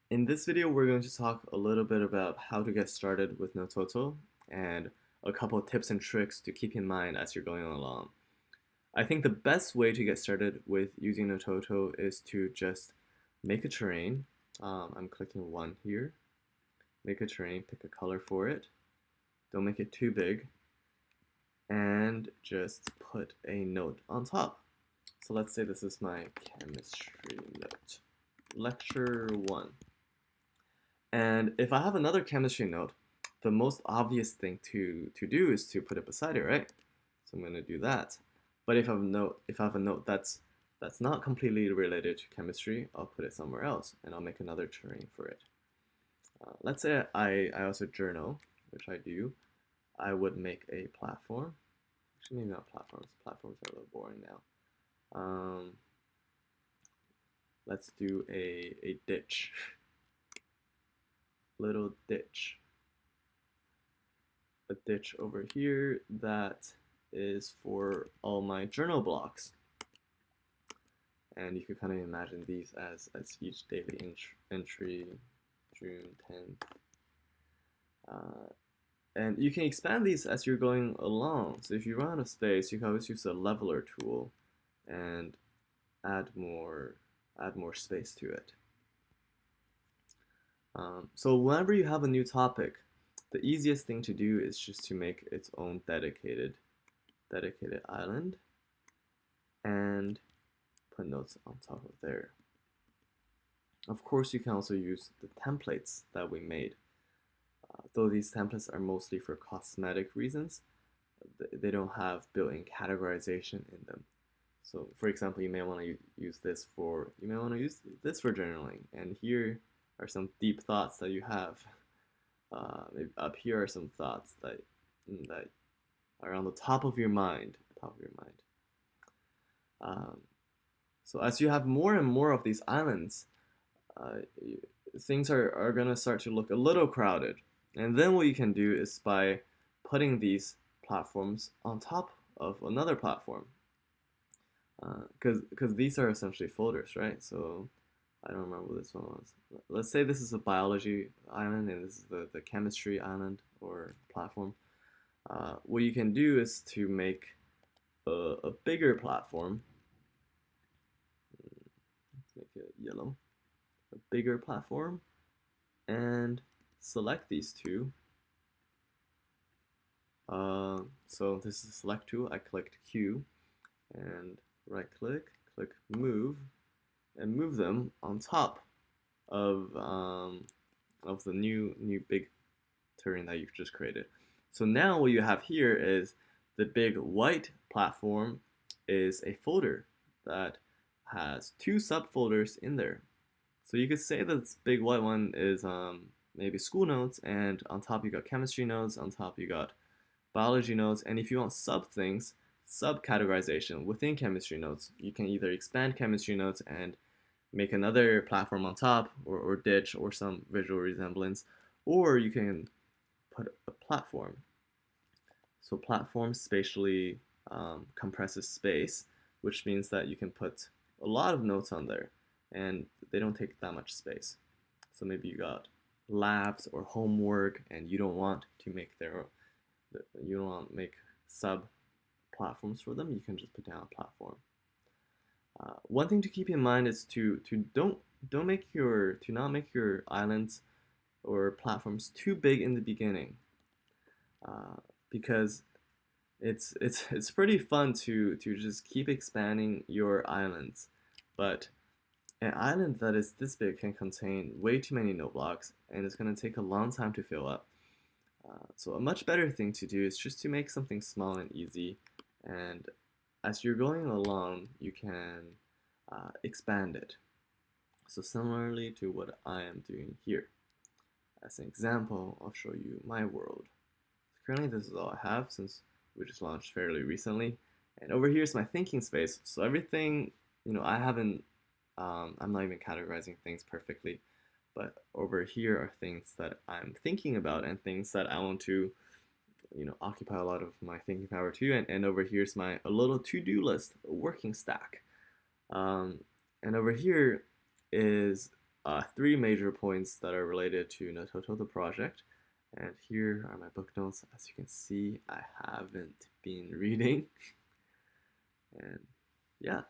In this video, we're going to talk a little bit about how to get started with Nototo and a couple of tips and tricks to keep in mind as you're going along. I think the best way to get started with using Nototo is to just make a terrain. I'm clicking one here. Make a terrain, pick a color for it. Don't make it too big. And just put a note on top. So let's say this is my chemistry note. Lecture 1. And if I have another chemistry note, the most obvious thing to do is to put it beside it, right? So I'm going to do that. But if I have a note that's not completely related to chemistry, I'll put it somewhere else, and I'll make another terrain for it. Let's say I also journal, which I do. I would make a platform. Actually, maybe not platforms. Platforms are a little boring now. Let's do a ditch. Little ditch. A ditch over here that is for all my journal blocks. And you could kind of imagine these as each daily entry, June 10th. And you can expand these as you're going along. So if you run out of space, you can always use the leveler tool and add more space to it. So whenever you have a new topic, the easiest thing to do is just to make its own dedicated island and put notes on top of there. Of course, you can also use the templates that we made. Though these templates are mostly for cosmetic reasons, they don't have built-in categorization in them. So, for example, you may want to use this for journaling, and here are some deep thoughts that you have. Maybe up here are some thoughts that are on the top of your mind. So as you have more and more of these islands, uh, things are gonna start to look a little crowded. And then what you can do is by putting these platforms on top of another platform, because these are essentially folders, right? So I don't remember what this one was. Let's say this is a biology island and this is the chemistry island or platform. What you can do is to make a bigger platform. Let's make it yellow. A bigger platform and select these two. So this is the select tool. I clicked Q and right click, click move, and move them on top of the new big terrain that you've just created. So now what you have here is the big white platform is a folder that has two subfolders in there. So you could say that this big white one is maybe school notes, and on top you got chemistry notes, on top you got biology notes, and if you want sub things, subcategorization within chemistry notes, you can either expand chemistry notes and make another platform on top, or ditch, or some visual resemblance, or you can put a platform. So platform spatially compresses space, which means that you can put a lot of notes on there, and they don't take that much space. So maybe you got labs or homework, and you don't want to make sub platforms for them. You can just put down a platform. One thing to keep in mind is to not make your islands or platforms too big in the beginning, because it's pretty fun to just keep expanding your islands, but an island that is this big can contain way too many note blocks, and it's going to take a long time to fill up. So a much better thing to do is just to make something small and easy, and as you're going along, you can expand it. So similarly to what I am doing here. As an example, I'll show you my world. Currently, this is all I have since we just launched fairly recently. And over here is my thinking space. So everything, I haven't, I'm not even categorizing things perfectly, but over here are things that I'm thinking about and things that I want to, occupy a lot of my thinking power too. And over here's a little to-do list, a working stack. And over here is three major points that are related to Nototo, the project. And here are my book notes. As you can see, I haven't been reading. And yeah,